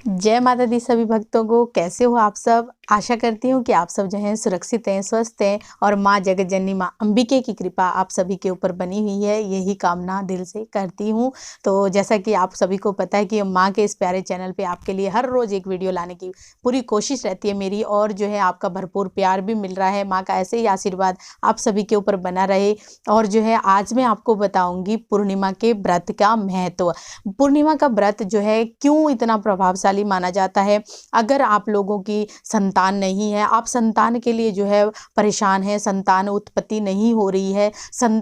जय माता दी सभी भक्तों को। कैसे हो आप सब? आशा करती हूँ कि आप सब जो हैं सुरक्षित हैं, स्वस्थ हैं और माँ जगत जननी माँ अंबिके की कृपा आप सभी के ऊपर बनी हुई है, यही कामना दिल से करती हूँ। तो जैसा कि आप सभी को पता है कि माँ के इस प्यारे चैनल पे आपके लिए हर रोज़ एक वीडियो लाने की पूरी कोशिश रहती है मेरी, और जो है आपका भरपूर प्यार भी मिल रहा है। माँ का ऐसे ही आशीर्वाद आप सभी के ऊपर बना रहे। और जो है आज मैं आपको बताऊँगी पूर्णिमा के व्रत का महत्व। पूर्णिमा का व्रत जो है क्यों इतना प्रभावशाली माना जाता है। अगर आप लोगों की संतान नहीं है, आप संतान के लिए जो है परेशान है, संतान उत्पत्ति नहीं हो रही है,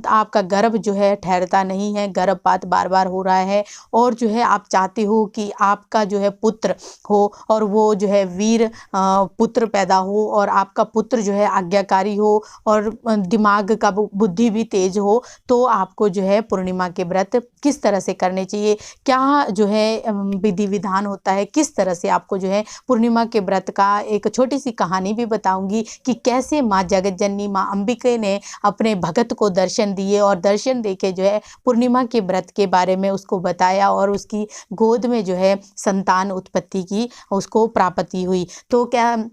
आपका गर्भ जो है ठहरता नहीं है, गर्भपात बार बार हो रहा है, और जो है आप चाहते हो कि आपका जो है पुत्र हो और वो जो है वीर पुत्र पैदा हो, और आपका पुत्र जो है आज्ञाकारी हो और दिमाग का बुद्धि भी तेज हो, तो आपको जो है पूर्णिमा के व्रत किस तरह से करने चाहिए, क्या जो है विधि विधान होता है, किस तरह से आपको जो है पूर्णिमा के व्रत का एक छोटी सी कहानी भी बताऊंगी कि कैसे माँ जगत जननी माँ अंबिके ने अपने भगत को दर्शन दिए और दर्शन देके जो है पूर्णिमा के व्रत के बारे में उसको बताया और उसकी गोद में जो है संतान उत्पत्ति की उसको प्राप्ति हुई। तो क्या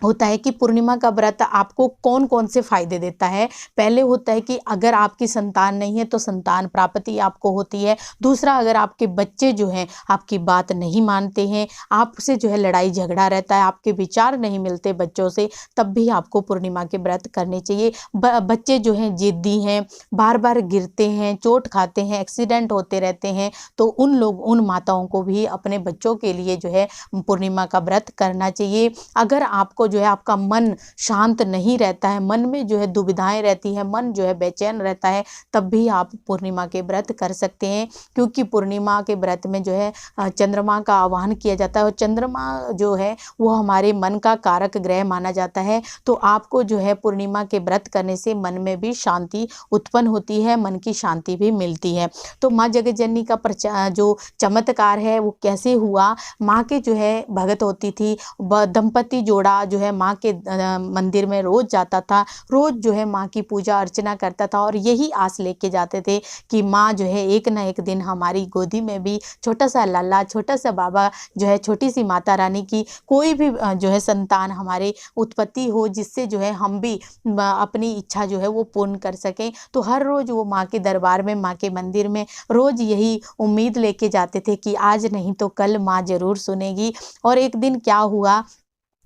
होता है कि पूर्णिमा का व्रत आपको कौन कौन से फायदे देता है। पहले होता है कि अगर आपकी संतान नहीं है तो संतान प्राप्ति आपको होती है। दूसरा, अगर आपके बच्चे जो हैं आपकी बात नहीं मानते हैं, आपसे जो है लड़ाई झगड़ा रहता है, आपके विचार नहीं मिलते बच्चों से, तब भी आपको पूर्णिमा के व्रत करने चाहिए। बच्चे जो हैं जिद्दी हैं, बार बार गिरते हैं, चोट खाते हैं, एक्सीडेंट होते रहते हैं, तो उन माताओं को भी अपने बच्चों के लिए जो है पूर्णिमा का व्रत करना चाहिए। अगर आपको जो है आपका मन शांत नहीं रहता है, मन में जो है दुविधाएं रहती है, मन जो है बेचैन रहता है, तब भी आप पूर्णिमा के व्रत कर सकते हैं। क्योंकि पूर्णिमा के व्रत में जो है चंद्रमा का आह्वान किया जाता है, और चंद्रमा जो है वो हमारे मन का कारक ग्रह माना जाता है। तो आपको जो है पूर्णिमा के व्रत करने से मन में भी शांति उत्पन्न होती है, मन की शांति भी मिलती है। तो माँ जगत जननी का जो चमत्कार है वो कैसे हुआ। माँ के जो है भगत होती थी, दंपति जोड़ा जो है माँ के मंदिर में रोज जाता था, रोज जो है माँ की पूजा अर्चना करता था, और यही आस लेके जाते थे कि माँ जो है एक ना एक दिन हमारी गोदी में भी छोटा सा लाला, छोटा सा बाबा जो है, छोटी सी माता रानी की कोई भी जो है संतान हमारे उत्पत्ति हो, जिससे जो है हम भी अपनी इच्छा जो है वो पूर्ण कर सकें। तो हर रोज वो माँ के दरबार में, माँ के मंदिर में रोज यही उम्मीद लेके जाते थे कि आज नहीं तो कल माँ जरूर सुनेगी। और एक दिन क्या हुआ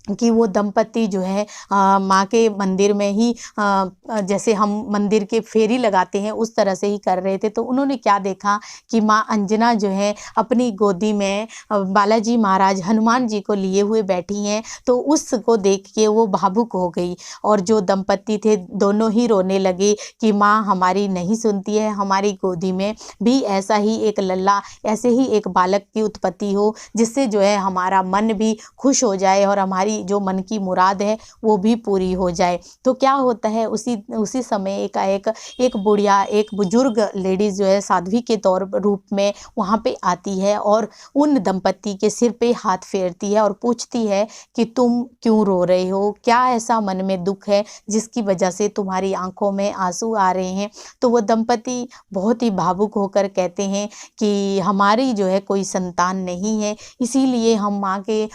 कि वो दंपति जो है माँ के मंदिर में ही जैसे हम मंदिर के फेरी लगाते हैं उस तरह से ही कर रहे थे। तो उन्होंने क्या देखा कि माँ अंजना जो है अपनी गोदी में बालाजी महाराज हनुमान जी को लिए हुए बैठी हैं। तो उसको देख के वो भावुक हो गई, और जो दंपति थे दोनों ही रोने लगे कि माँ हमारी नहीं सुनती है, हमारी गोदी में भी ऐसा ही एक लल्ला, ऐसे ही एक बालक की उत्पत्ति हो, जिससे जो है हमारा मन भी खुश हो जाए और हमारी जो मन की मुराद है वो भी पूरी हो जाए। तो क्या होता है, उसी समय एक बुढ़िया, एक बुजुर्ग लेडीज जो है साध्वी के तौर रूप में वहाँ पे आती है और उन दंपति के सिर पे हाथ फेरती है और पूछती है कि तुम क्यों रो रहे हो, क्या ऐसा मन में दुख है जिसकी वजह से तुम्हारी आंखों में आंसू आ रहे हैं। तो वो दंपति बहुत ही भावुक होकर कहते हैं कि हमारी जो है कोई संतान नहीं है, इसीलिए हम माँ के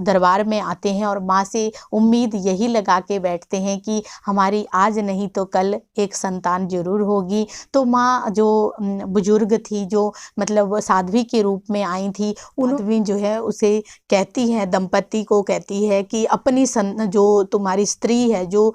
दरबार में आते हैं और माँ से उम्मीद यही लगा के बैठते हैं कि हमारी आज नहीं तो कल एक संतान जरूर होगी। तो माँ जो बुजुर्ग थी, जो मतलब साध्वी के रूप में आई थी, उन्होंने जो है उसे कहती है, दंपति को कहती है कि अपनी जो तुम्हारी स्त्री है, जो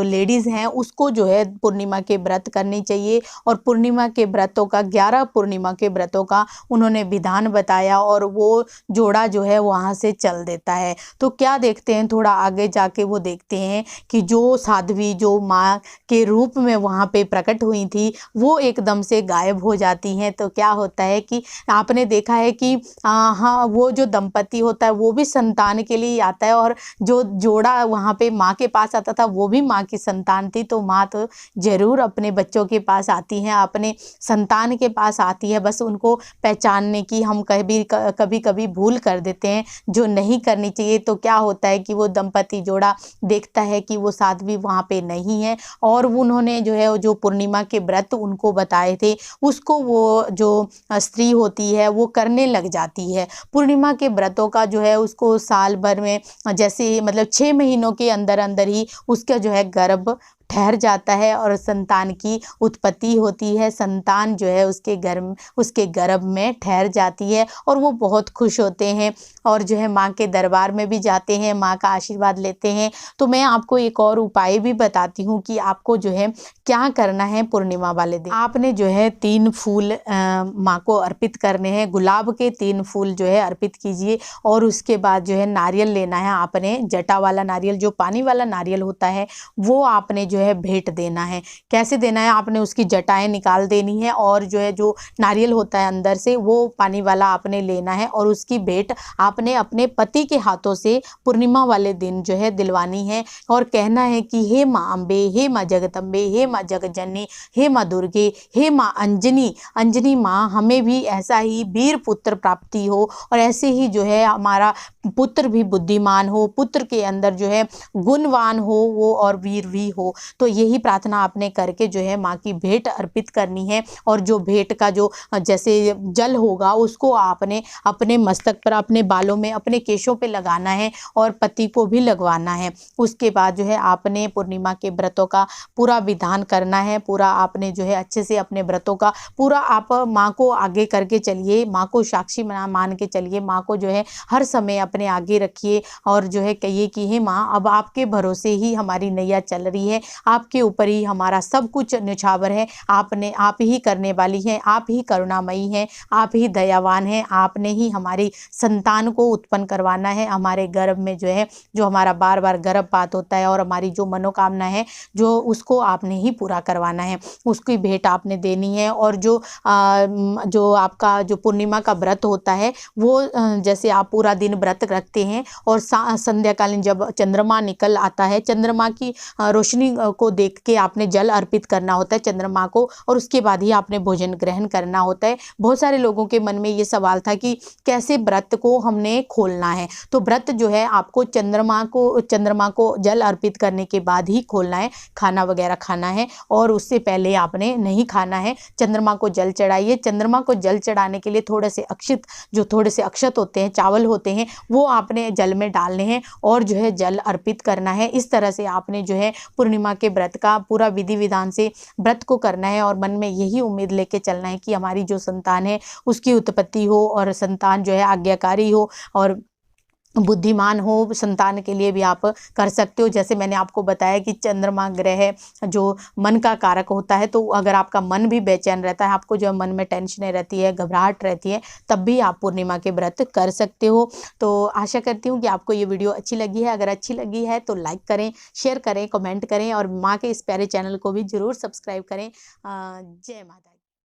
लेडीज हैं, उसको जो है पूर्णिमा के व्रत करने चाहिए। और पूर्णिमा के व्रतों का 11 पूर्णिमा के व्रतों का उन्होंने विधान बताया, और वो जोड़ा जो है वहाँ से चल देता है। तो क्या देखते हैं, थोड़ा आगे जाके वो देखते हैं कि जो साध्वी जो माँ के रूप में वहाँ पे प्रकट हुई थी वो एकदम से गायब हो जाती हैं। तो क्या होता है कि आपने देखा है कि हाँ, वो जो दंपति होता है वो भी संतान के लिए आता है, और जो जोड़ा वहाँ पे माँ के पास आता था वो भी माँ की संतान थी। तो माँ तो जरूर अपने बच्चों के पास आती हैं, अपने संतान के पास आती है, बस उनको पहचानने की हम कभी कभी भूल कर देते हैं। जो जो नहीं करनी चाहिए। तो क्या होता है कि वो दंपति जोड़ा देखता है कि वो साध्वी वहाँ पे नहीं है और उन्होंने जो है जो पूर्णिमा के व्रत उनको बताए थे उसको वो जो स्त्री होती है वो करने लग जाती है। पूर्णिमा के व्रतों का जो है उसको साल भर में जैसे मतलब 6 महीनों के अंदर अंदर ही उसका जो है गर्भ ठहर जाता है और संतान की उत्पत्ति होती है। संतान जो है उसके गर्भ में ठहर जाती है और वो बहुत खुश होते हैं और जो है माँ के दरबार में भी जाते हैं, माँ का आशीर्वाद लेते हैं। तो मैं आपको एक और उपाय भी बताती हूँ कि आपको जो है क्या करना है पूर्णिमा वाले दिन। आपने जो है 3 फूल माँ को अर्पित करने हैं। गुलाब के 3 फूल जो है अर्पित कीजिए और उसके बाद जो है नारियल लेना है आपने, जटा वाला नारियल, जो पानी वाला नारियल होता है वो आपने जो है भेंट देना है। कैसे देना है, आपने उसकी जटाएं निकाल देनी है और जो है जो नारियल होता है अंदर से वो पानी वाला आपने लेना है और उसकी भेंट आपने अपने पति के हाथों से पूर्णिमा वाले दिन जो है दिलवानी है और कहना है कि हे माँ अम्बे, हे माँ जगदम्बे, हे माँ जगजननी, हे माँ दुर्गे, हे माँ अंजनी, अंजनी माँ हमें भी ऐसा ही वीर पुत्र प्राप्ति हो और ऐसे ही जो है हमारा पुत्र भी बुद्धिमान हो, पुत्र के अंदर जो है गुणवान हो वो और वीर भी हो। तो यही प्रार्थना आपने करके जो है माँ की भेंट अर्पित करनी है और जो भेंट का जो जैसे जल होगा उसको आपने अपने मस्तक पर, अपने बालों में, अपने केशों पे लगाना है और पति को भी लगवाना है। उसके बाद जो है आपने पूर्णिमा के व्रतों का पूरा विधान करना है। पूरा आपने जो है अच्छे से अपने व्रतों का पूरा आप माँ को आगे करके चलिए, माँ को साक्षी मान के चलिए, माँ को जो है हर समय अपने आगे रखिए और जो है कहिए कि हे माँ अब आपके भरोसे ही हमारी नैया चल रही है, आपके ऊपर ही हमारा सब कुछ न्यौछावर है, आप ही करने वाली हैं, आप ही करुणामयी हैं, आप ही दयावान हैं, आपने ही हमारी संतान को उत्पन्न करवाना है। हमारे गर्भ में जो है जो हमारा बार बार गर्भपात होता है और हमारी जो मनोकामना है जो उसको आपने ही पूरा करवाना है, उसकी भेंट आपने देनी है। और जो आपका जो पूर्णिमा का व्रत होता है वो जैसे आप पूरा दिन व्रत रखते हैं और संध्याकालीन जब चंद्रमा निकल आता है, चंद्रमा की रोशनी को देख के आपने जल अर्पित करना होता है चंद्रमा को और उसके बाद ही आपने भोजन ग्रहण करना होता है। बहुत सारे लोगों के मन में ये सवाल था कि कैसे व्रत को हमने खोलना है। तो व्रत जो है आपको चंद्रमा को जल अर्पित करने के बाद ही खोलना है, खाना वगैरह खाना है और उससे पहले आपने नहीं खाना है। चंद्रमा को जल चढ़ाइए। चंद्रमा को जल चढ़ाने के लिए थोड़े से अक्षत होते हैं, चावल होते हैं, वो आपने जल में डालने हैं और जो है जल अर्पित करना है। इस तरह से आपने जो है पूर्णिमा के व्रत का पूरा विधि विधान से व्रत को करना है और मन में यही उम्मीद लेके चलना है कि हमारी जो संतान है उसकी उत्पत्ति हो और संतान जो है आज्ञाकारी हो और बुद्धिमान हो। संतान के लिए भी आप कर सकते हो। जैसे मैंने आपको बताया कि चंद्रमा ग्रह जो मन का कारक होता है, तो अगर आपका मन भी बेचैन रहता है, आपको जो मन में टेंशनें रहती है, घबराहट रहती है, तब भी आप पूर्णिमा के व्रत कर सकते हो। तो आशा करती हूँ कि आपको ये वीडियो अच्छी लगी है। अगर अच्छी लगी है तो लाइक करें, शेयर करें, कमेंट करें और माँ के इस प्यारे चैनल को भी ज़रूर सब्सक्राइब करें। जय माता।